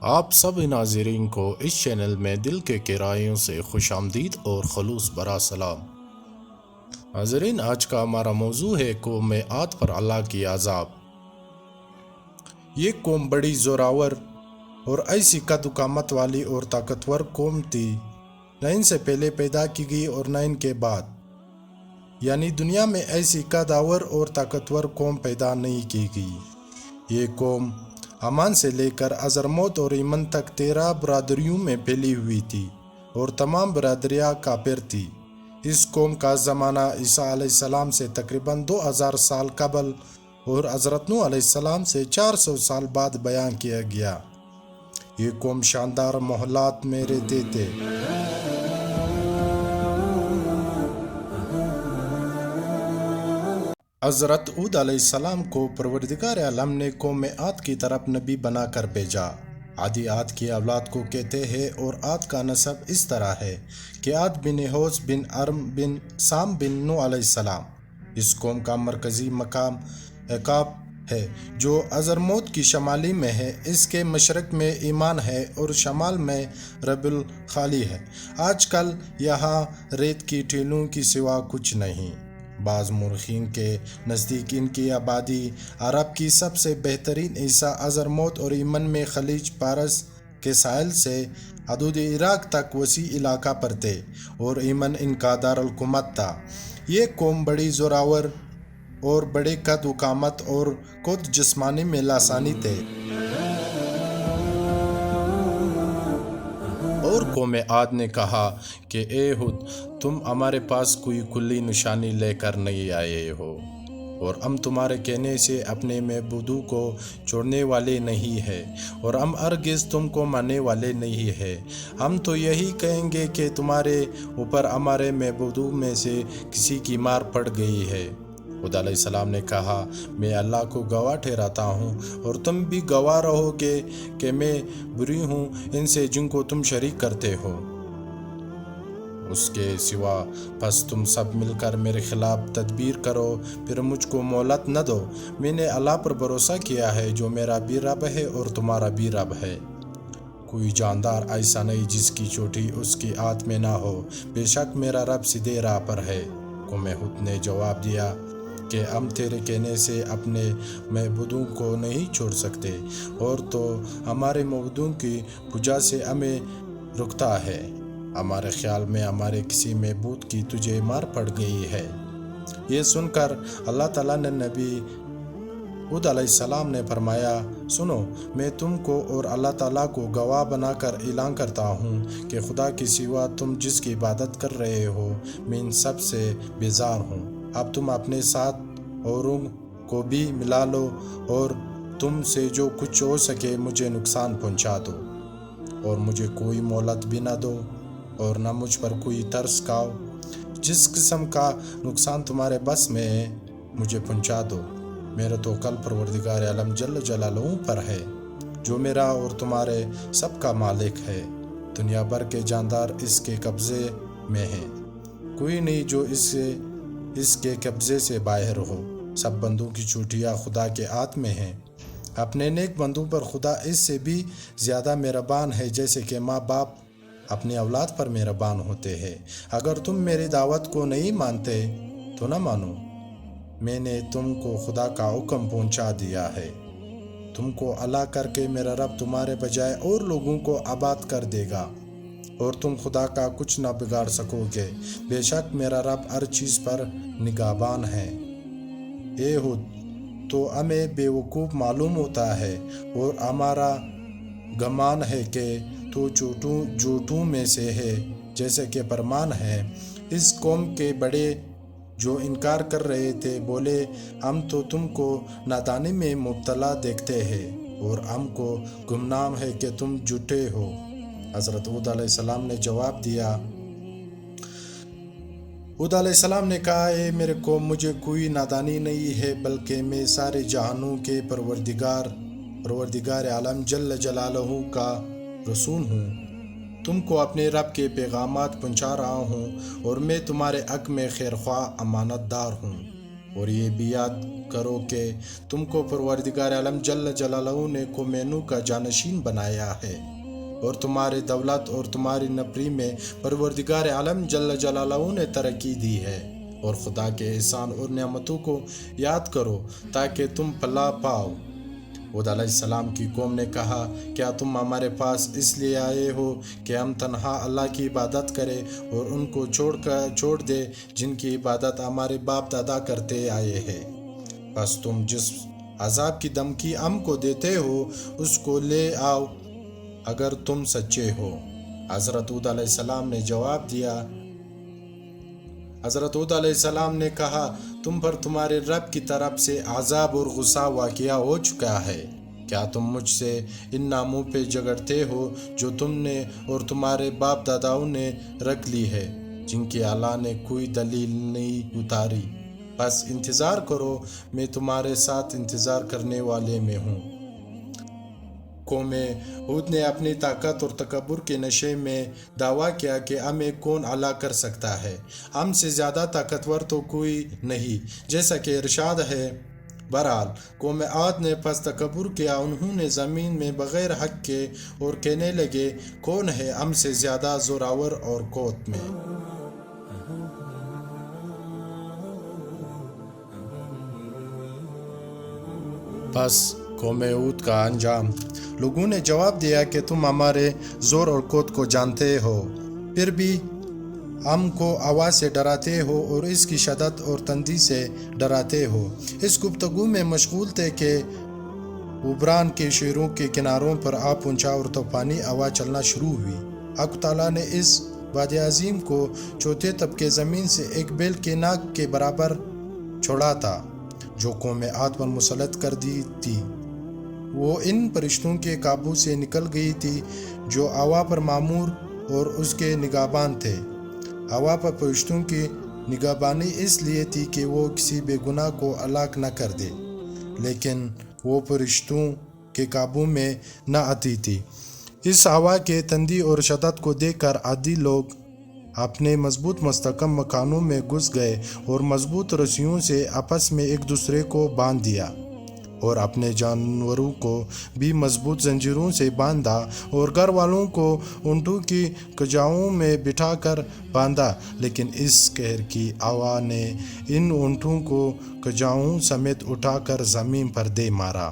آپ سب ناظرین کو اس چینل میں دل کے گہرائیوں سے خوش آمدید اور خلوص برا سلام۔ ناظرین، آج کا ہمارا موضوع ہے قوم عاد پر اللہ کی عذاب۔ یہ قوم بڑی زوراور اور ایسی قد و قامت والی اور طاقتور قوم تھی، نہ ان سے پہلے پیدا کی گئی اور نہ ان کے بعد، یعنی دنیا میں ایسی قد آور اور طاقتور قوم پیدا نہیں کی گئی۔ یہ قوم امان سے لے کر حضرموت اور ایمن تک 13 برادریوں میں پھیلی ہوئی تھی اور تمام برادریاں کافر تھی۔ اس قوم کا زمانہ عیسیٰ علیہ السلام سے تقریباً 2000 سال قبل اور حضرت نوح علیہ السلام سے 400 سال بعد بیان کیا گیا۔ یہ قوم شاندار ماحولات میں رہتے تھے۔ حضرت ہود علیہ السلام کو پروردگار عالم نے قوم عاد کی طرف نبی بنا کر بھیجا۔ عادی عاد کی اولاد کو کہتے ہیں اور عاد کا نسب اس طرح ہے کہ عاد بن حوز بن ارم بن سام بن نوح علیہ السلام۔ اس قوم کا مرکزی مقام عقاب ہے جو حضرموت کی شمالی میں ہے۔ اس کے مشرق میں ایمان ہے اور شمال میں رب الخالی ہے۔ آج کل یہاں ریت کی ٹیلوں کی سوا کچھ نہیں۔ بعض مورخین کے نزدیک ان کی آبادی عرب کی سب سے بہترین حصہ حضرموت اور ایمن میں خلیج فارس کے ساحل سے حدود عراق تک وسیع علاقہ پر تھے اور ایمن ان کا دارالحکومت تھا۔ یہ قوم بڑی زوراور اور بڑے قد و قامت اور قوت جسمانی میں لاسانی تھے۔ اور قوم عاد نے کہا کہ اے ہود، تم ہمارے پاس کوئی کلی نشانی لے کر نہیں آئے ہو اور ہم تمہارے کہنے سے اپنے معبودوں کو چھوڑنے والے نہیں ہیں اور ہم ہرگز تم کو ماننے والے نہیں ہیں۔ ہم تو یہی کہیں گے کہ تمہارے اوپر ہمارے معبودوں میں سے کسی کی مار پڑ گئی ہے۔ ہود علیہ السلام نے کہا، میں اللہ کو گواہ ٹھہراتا ہوں اور تم بھی گواہ رہو گے کہ میں بری ہوں ان سے جن کو تم شریک کرتے ہو۔ اس کے سوا پس تم سب مل کر میرے خلاف تدبیر کرو، پھر مجھ کو مہلت نہ دو۔ میں نے اللہ پر بھروسہ کیا ہے جو میرا بھی رب ہے اور تمہارا بھی رب ہے۔ کوئی جاندار ایسا نہیں جس کی چوٹی اس کی ہاتھ میں نہ ہو۔ بے شک میرا رب سیدھے راہ پر ہے۔ قوم ہود نے جواب دیا کہ ہم تیرے کہنے سے اپنے معبودوں کو نہیں چھوڑ سکتے اور تو ہمارے معبودوں کی پوجا سے ہمیں رکتا ہے۔ ہمارے خیال میں ہمارے کسی معبود کی تجھے مار پڑ گئی ہے۔ یہ سن کر اللہ تعالیٰ نے نبی ہود علیہ السلام نے فرمایا، سنو، میں تم کو اور اللہ تعالیٰ کو گواہ بنا کر اعلان کرتا ہوں کہ خدا کے سوا تم جس کی عبادت کر رہے ہو میں ان سب سے بیزار ہوں۔ اب تم اپنے ساتھ اوروں کو بھی ملا لو اور تم سے جو کچھ ہو سکے مجھے نقصان پہنچا دو اور مجھے کوئی مہلت بھی نہ دو اور نہ مجھ پر کوئی ترس کھاؤ۔ جس قسم کا نقصان تمہارے بس میں ہے مجھے پہنچا دو۔ میرا توکل پروردگار عالم جل جلالہ پر ہے جو میرا اور تمہارے سب کا مالک ہے۔ دنیا بھر کے جاندار اس کے قبضے میں ہیں، کوئی نہیں جو اس کے قبضے سے باہر ہو۔ سب بندوں کی چوٹیاں خدا کے ہاتھ میں ہیں۔ اپنے نیک بندوں پر خدا اس سے بھی زیادہ مہربان ہے جیسے کہ ماں باپ اپنی اولاد پر مہربان ہوتے ہیں۔ اگر تم میری دعوت کو نہیں مانتے تو نہ مانو۔ میں نے تم کو خدا کا حکم پہنچا دیا ہے۔ تم کو الہ کر کے میرا رب تمہارے بجائے اور لوگوں کو آباد کر دے گا اور تم خدا کا کچھ نہ بگاڑ سکو گے۔ بے شک میرا رب ہر چیز پر نگہبان ہے۔ اے ہود، تو ہمیں بے وقوف معلوم ہوتا ہے اور ہمارا گمان ہے کہ تو جھوٹوں میں سے ہے جیسے کہ فرمان ہے۔ اس قوم کے بڑے جو انکار کر رہے تھے بولے، ہم تو تم کو نادانی میں مبتلا دیکھتے ہیں اور ہم کو گمنام ہے کہ تم جھوٹے ہو۔ حضرت ہود علیہ السلام نے جواب دیا، ہود علیہ السلام نے کہا، اے میرے قوم، مجھے کوئی نادانی نہیں ہے بلکہ میں سارے جہانوں کے پروردگار عالم جل جلالہ کا رسول ہوں۔ تم کو اپنے رب کے پیغامات پہنچا رہا ہوں اور میں تمہارے حق میں خیرخواہ امانت دار ہوں۔ اور یہ بھی یاد کرو کہ تم کو پروردگار عالم جل جلالہ نے کو مینو کا جانشین بنایا ہے، اور تمہارے دولت اور تمہاری نفری میں پروردگار عالم جل جلالہ نے ترقی دی ہے، اور خدا کے احسان اور نعمتوں کو یاد کرو تاکہ تم فلاح پاؤ۔ ہود علیہ السلام کی قوم نے کہا، کیا تم ہمارے پاس اس لیے آئے ہو کہ ہم تنہا اللہ کی عبادت کریں اور ان کو چھوڑ دے جن کی عبادت ہمارے باپ دادا کرتے آئے ہیں؟ بس تم جس عذاب کی دھمکی ہم کو دیتے ہو اس کو لے آؤ اگر تم سچے ہو۔ حضرت ہود علیہ السلام نے جواب دیا، حضرت ہود علیہ السلام نے کہا، تم پر تمہارے رب کی طرف سے عذاب اور غصہ واقعہ ہو چکا ہے۔ کیا تم مجھ سے ان ناموں پہ جھگڑتے ہو جو تم نے اور تمہارے باپ داداؤں نے رکھ لی ہے، جن کی اللہ نے کوئی دلیل نہیں اتاری؟ بس انتظار کرو، میں تمہارے ساتھ انتظار کرنے والے میں ہوں۔ قوم ہود نے اپنی طاقت اور تکبر کے نشے میں دعویٰ کیا کہ ہمیں کون اعلیٰ کر سکتا ہے، ہم سے زیادہ طاقتور تو کوئی نہیں، جیسا کہ ارشاد ہے۔ بہرحال قوم عاد نے پس تکبر کیا، انہوں نے زمین میں بغیر حق کے اور کہنے لگے، کون ہے ہم سے زیادہ زوراور اور قوت میں؟ بس قوم ہود کا انجام۔ لوگوں نے جواب دیا کہ تم ہمارے زور اور قوت کو جانتے ہو، پھر بھی ہم کو آواز سے ڈراتے ہو اور اس کی شدت اور تندی سے ڈراتے ہو۔ اس گفتگو میں مشغول تھے کہ عبران کے شیروں کے کناروں پر آ پہنچا اور طوفانی ہوا چلنا شروع ہوئی۔ حق تعالیٰ نے اس وادی عظیم کو چوتھے طبقے زمین سے ایک بیل کے ناک کے برابر چھوڑا تھا جو قوم عاد پر مسلط کر دی تھی۔ وہ ان فرشتوں کے قابو سے نکل گئی تھی جو ہوا پر مامور اور اس کے نگہبان تھے۔ ہوا پر فرشتوں کی نگہبانی اس لیے تھی کہ وہ کسی بے گناہ کو ہلاک نہ کر دے، لیکن وہ فرشتوں کے قابو میں نہ آتی تھی۔ اس ہوا کے تندی اور شدت کو دیکھ کر عادی لوگ اپنے مضبوط مستحکم مکانوں میں گھس گئے اور مضبوط رسیوں سے آپس میں ایک دوسرے کو باندھ دیا، اور اپنے جانوروں کو بھی مضبوط زنجیروں سے باندھا، اور گھر والوں کو اونٹوں کی کجاؤں میں بٹھا کر باندھا، لیکن اس قہر کی ہوا نے ان اونٹوں کو کجاؤں سمیت اٹھا کر زمین پر دے مارا۔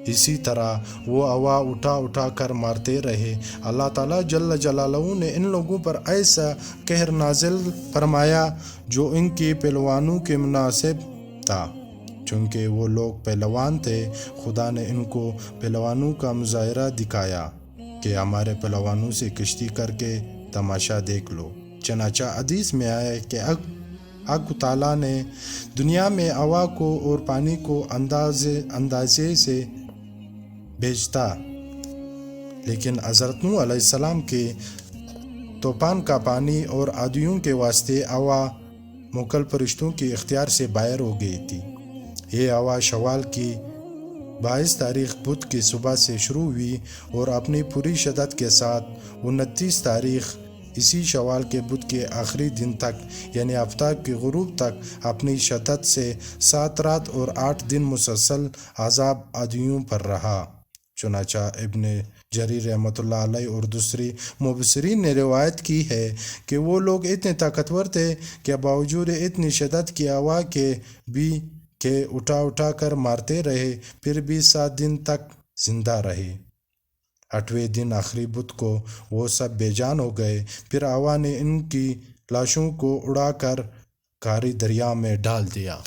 اسی طرح وہ ہوا اٹھا کر مارتے رہے۔ اللہ تعالیٰ جل جلالہ نے ان لوگوں پر ایسا قہر نازل فرمایا جو ان کی پہلوانوں کے مناسب تھا، چونکہ وہ لوگ پہلوان تھے۔ خدا نے ان کو پہلوانوں کا مظاہرہ دکھایا کہ ہمارے پہلوانوں سے کشتی کر کے تماشا دیکھ لو۔ چنانچہ حدیث میں آیا کہ حق تعالیٰ نے دنیا میں ہوا کو اور پانی کو اندازے سے بھیجتا، لیکن حضرت نوح علیہ السلام کے طوفان کا پانی اور عادیوں کے واسطے ہوا موکل فرشتوں کے اختیار سے باہر ہو گئی تھی۔ یہ ہوا شوال کی 22 تاریخ بدھ کی صبح سے شروع ہوئی اور اپنی پوری شدت کے ساتھ 29 تاریخ اسی شوال کے بدھ کے آخری دن تک یعنی آفتاب کے غروب تک اپنی شدت سے 7 رات اور 8 دن مسلسل عذاب عادیوں پر رہا۔ چنانچہ ابن جریر رحمۃ اللہ علیہ اور دوسری مبصرین نے روایت کی ہے کہ وہ لوگ اتنے طاقتور تھے کہ باوجود اتنی شدت کی ہوا کے بھی کہ اٹھا کر مارتے رہے، پھر بھی 7 دن تک زندہ رہے۔ 8ویں دن آخری بدھ کو وہ سب بے جان ہو گئے۔ پھر ہوا نے ان کی لاشوں کو اڑا کر کاری دریا میں ڈال دیا۔